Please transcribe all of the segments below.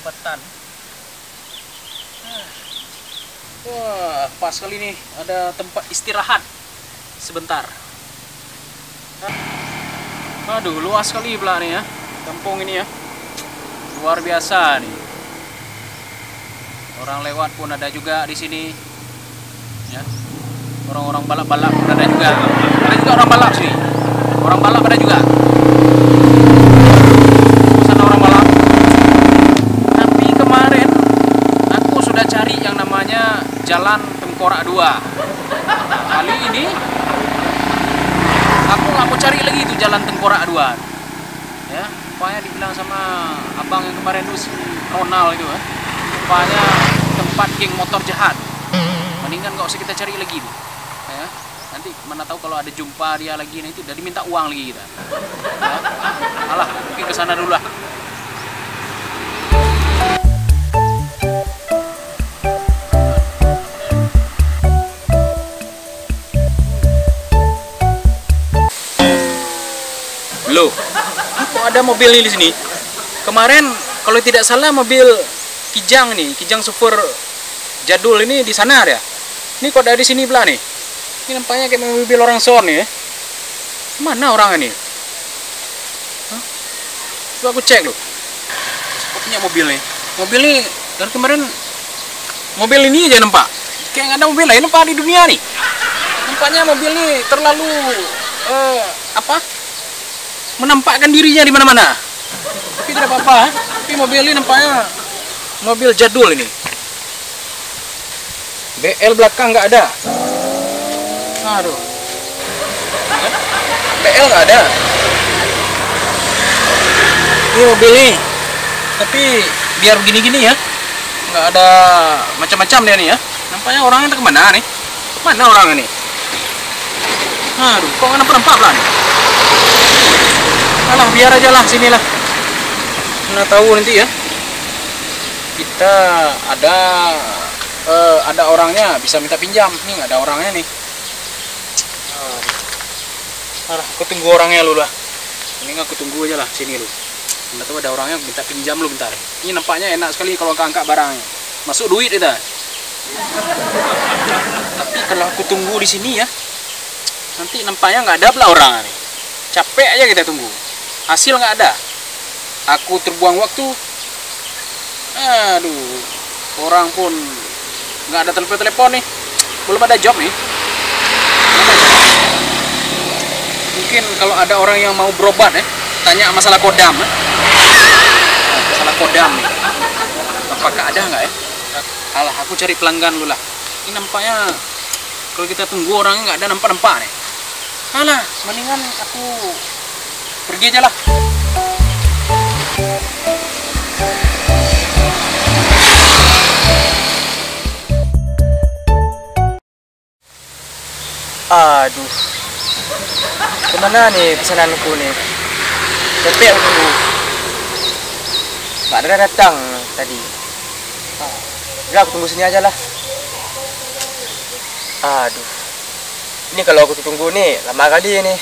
perempatan. Wah, pas kali nih ada tempat istirahat sebentar. Aduh, luas sekali pula nih ya, kampung ini ya. Luar biasa nih. Orang lewat pun ada juga di sini. Ya. Orang-orang balap-balap pun ada juga. Ada juga orang balap sini. Orang balap ada juga. Sana orang balap. Tapi kemarin aku sudah cari yang namanya Jalan Tengkorak 2. Nah, kali ini aku nggak mau cari lagi itu Jalan Tengkorak 2. Ya, rupanya dibilang sama abang yang kemarin itu si Ronald itu ya. Rupanya tempat geng motor jahat. Mendingan nggak usah kita cari lagi tuh. Ya, nanti mana tahu kalau ada jumpa dia lagi nanti udah diminta uang lagi kita. Ya. Alah, mungkin ke sana dulu lah. Loh, kok ada mobil ini di sini? Kemarin kalau tidak salah mobil Kijang nih, Kijang Super jadul ini di sana ya. Ini kok ada di sini pula nih. Ini nampaknya kayak mobil orang son nih ya. Mana orang ini? Hah? Coba aku cek loh. Sepertinya mobil nih. Mobil ini dari kemarin mobil ini aja nampak. Kayak nggak ada mobil lain nampak di dunia nih. Nampaknya mobil ini terlalu menampakkan dirinya di mana-mana. Tapi tidak apa-apa. Tapi mobil ini nampaknya mobil jadul ini. BL belakang nggak ada. Aduh. BL nggak ada. Ini mobil ini. Tapi biar begini-gini ya. Nggak ada macam-macam dia nih ya. Nampaknya orangnya kemana nih? Mana orang ini? Aduh, kok nggak nampak lah nih? Alah, biar aja lah, sinilah. Mana tahu nanti ya. Kita ada orangnya bisa minta pinjam. Ini nggak ada orangnya nih. Alah, aku tunggu orangnya lu lah. Ini aku tunggu aja lah sini lu. Mana tahu ada orangnya minta pinjam lu bentar. Ini nampaknya enak sekali kalau angkat barangnya. Masuk duit kita. Tapi kalau aku tunggu di sini ya, nanti nampaknya nggak ada pula orang nih. Capek aja kita tunggu. Hasil nggak ada. Aku terbuang waktu. Aduh, orang pun nggak ada telepon nih. Belum ada job nih. Mungkin kalau ada orang yang mau berobat ya, tanya masalah kodam ya. Masalah kodam nih. Apakah ada nggak ya? Alah, aku cari pelanggan dulu lah. Ini nampaknya kalau kita tunggu orangnya nggak ada nampak-nampak nih. Alah, mendingan aku pergi aja lah. Aduh, kemana nih pesananku nih? Capek aku tunggu. Nggak ada datang tadi. Udah, aku tunggu sini aja lah. Aduh, ini kalau aku tunggu nih lama kali ini.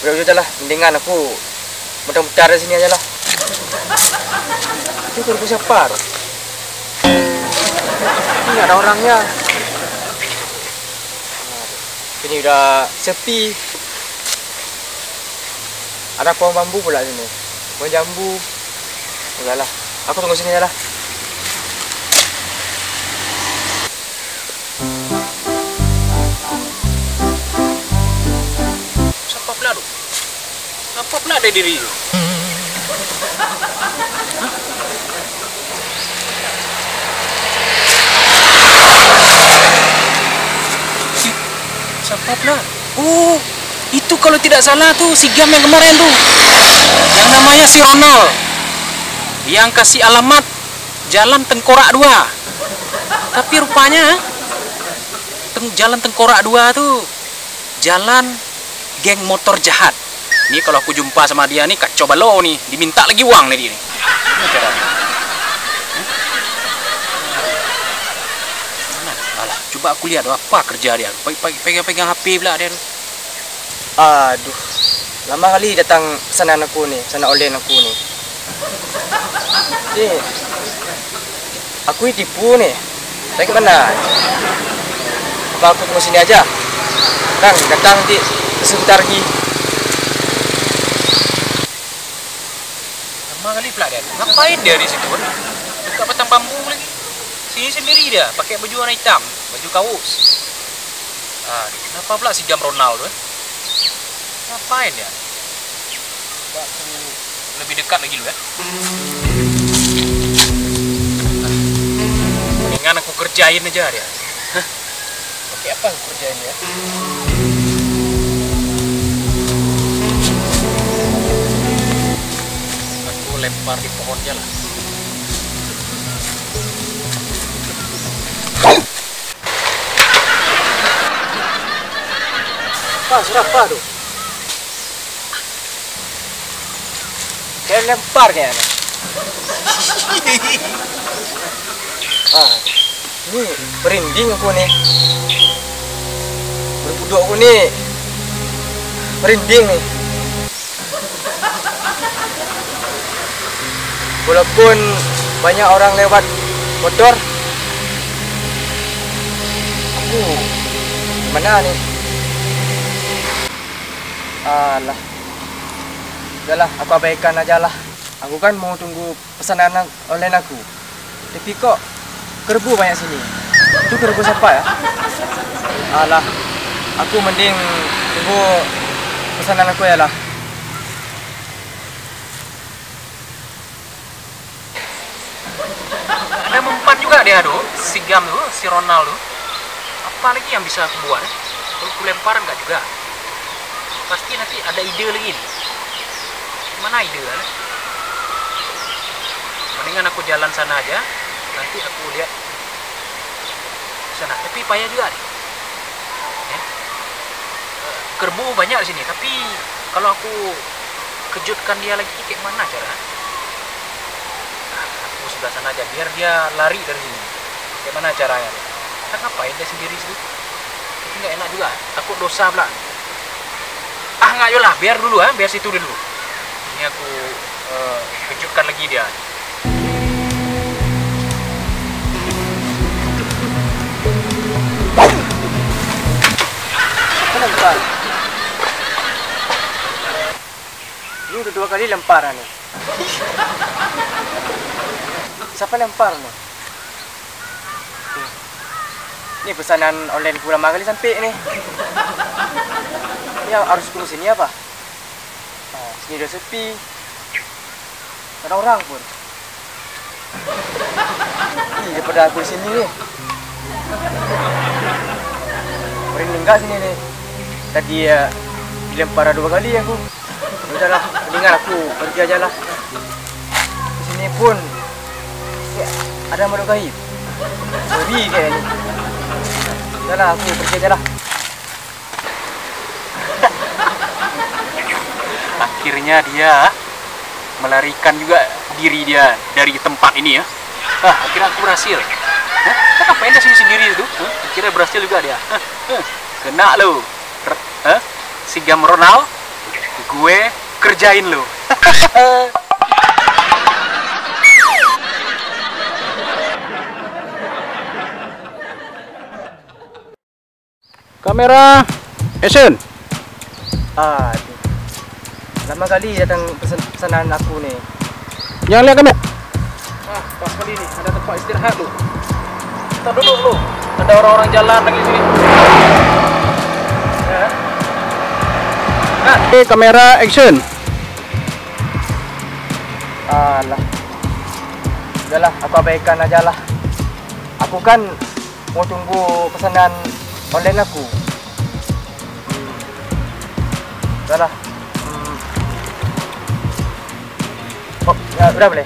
Udah aja lah, mendingan aku muter-muter di sini aja lah. Itu turku siapa? Ini nggak ada orangnya. Ini udah sepi. Ada pohon bambu pula sini. Pohon jambu. Udahlah, aku tunggu sini aja lah. Siapa pula tuh? Apa pula ada diri itu? Siapa pula? Oh, itu kalau tidak salah tuh si Gam yang kemarin tuh. Yang namanya si Ronald. Yang kasih alamat Jalan Tengkorak 2. Tapi rupanya Jalan Tengkorak 2 tuh jalan geng motor jahat. Ini kalau aku jumpa sama dia nih kacau balau nih, diminta lagi uang nih dia nih. Alah, coba aku lihat apa kerja dia. Pegang-pegang HP pula dia. Aduh, lama kali datang pesanan aku nih, pesanan online aku nih. Ini aku ditipu nih. Saya kemana? Apa aku tunggu sini aja? Kang, datang di sebentar lagi. Lama kali pula dia. Ngapain dia di situ? Dekat batang bambu lagi. Sini sendiri dia, pakai baju warna hitam, baju kaos. Ah, kenapa pula si jam Ronaldo? Ngapain ya? Coba aku lebih dekat lagi dulu ya. Mendingan aku kerjain aja dia. Hah? Pakai apa aku kerjain ya? Aku lempar di pohonnya lah. Apa? Sudah apa tuh? Kayak lempar kayaknya. Ini merinding aku nih. Berbudok aku nih. Merinding nih. Walaupun banyak orang lewat motor, aku mana nih? Alah, udahlah, aku abaikan aja lah. Aku kan mau tunggu pesanan online aku. Tapi kok kerbu banyak sini. Itu kerbu siapa ya? Alah, aku mending tunggu pesanan aku ya lah. Ada mempan juga dia tuh, si Gam tuh, si Ronaldo. Apa lagi yang bisa aku buat? Kalau aku lempar enggak juga. Pasti nanti ada ide lagi nih. Mana ide kan? Mendingan aku jalan sana aja. Nanti aku lihat sana. Tapi payah juga nih. Ya. Kerbu banyak di sini. Tapi kalau aku kejutkan dia lagi, kayak mana cara? Aku sebelah sana aja. Biar dia lari dari sini. Kayak mana caranya? Kan ngapain dia sendiri situ? Tapi nggak enak juga. Aku dosa pula. Nggak yolah, biar dulu biar situ dulu. Ini aku kejutkan lagi dia. Kenapa? Ini udah 2 kali lemparan nih. Siapa lempar nih? Ini pesanan online ku lama kali sampai nih. Ya harus tunggu sini apa? Sini udah sepi. Tak ada orang pun. Daripada aku di sini nih. Merinding enggak sini nih. Tadi ya dilempar 2 kali aku. Udahlah, mendingan aku pergi aja lah. Di sini pun ya, ada makhluk gaib. Ngeri kayaknya. Udahlah, aku pergi aja lah. Akhirnya dia melarikan juga diri dia dari tempat ini ya. Akhirnya aku berhasil. Ngapain dia sendiri itu? Akhirnya berhasil juga dia. Kena lo. Si Gam Ronaldo, gue kerjain lo. Kamera action. Lama kali datang pesanan aku nih. Jangan lihat kamera. Pas kali ini ada tempat istirahat lo. Kita duduk lo. Ada orang-orang jalan lagi sini. Ya. Oke, kamera action. Alah. Udahlah, aku abaikan aja lah. Aku kan mau tunggu pesanan online aku. Udahlah. Oh, ya udah boleh.